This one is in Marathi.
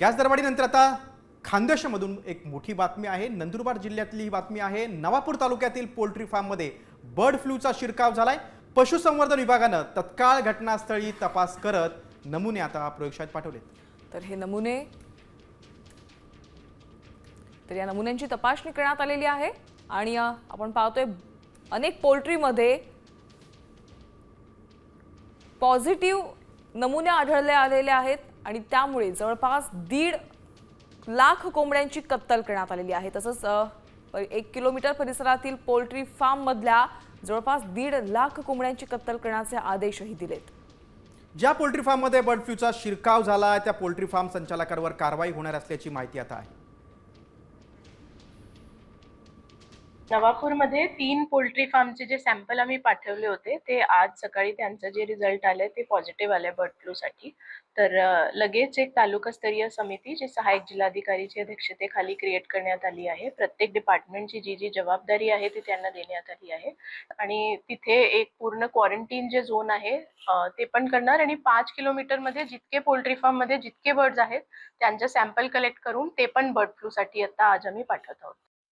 गॅस दरवाढीनंतर आता खानदेशमधून एक मोठी बातमी आहे। नंदुरबार जिल्ह्यातली ही बातमी आहे। नवापूर तालुक्यातील पोल्ट्री फार्ममध्ये बर्ड फ्लूचा शिरकाव झालाय। पशुसंवर्धन विभागानं तत्काळ घटनास्थळी तपास करत नमुने आता प्रयोगशाळेत पाठवलेत। तर या नमुन्यांची तपासणी करण्यात आलेली आहे आणि आपण पाहतोय अनेक पोल्ट्रीमध्ये पॉझिटिव्ह नमुने आलेले आहेत आणि त्यामुळे जवळपास 1.5 लाख कोंबड्यांची कत्तल करण्यात आलेली आहे। तसंच 1 किलोमीटर परिसरातील पोल्ट्री फार्म मधल्या जवळपास 1.5 लाख कोंबड्यांची कत्तल करण्याचे आदेशही दिलेत। ज्या पोल्ट्री फार्ममध्ये बर्ड फ्लूचा शिरकाव झाला त्या पोल्ट्री फार्म संचालकांवर कारवाई होणार असल्याची माहिती आता आहे। नवापूरमध्ये 3 पोल्ट्री फार्मचे जे सॅम्पल आम्ही पाठवले होते ते आज सकाळी त्यांचे जे रिझल्ट आले ते पॉझिटिव्ह आले बर्ड फ्लूसाठी। तर लगेच एक तालुकास्तरीय समिती जी सहाय्यक जिल्हाधिकारीच्या अध्यक्षतेखाली क्रिएट करण्यात आली आहे। प्रत्येक डिपार्टमेंटची जी जी जबाबदारी आहे ती त्यांना देण्यात आली आहे आणि तिथे एक पूर्ण क्वारंटाईन जे झोन आहे ते पण करणार आणि 5 किलोमीटरमध्ये जितके पोल्ट्री फार्ममध्ये जितके बर्ड्स आहेत त्यांचे सॅम्पल कलेक्ट करून ते पण बर्ड फ्लूसाठी आता आज आम्ही पाठवत आहोत।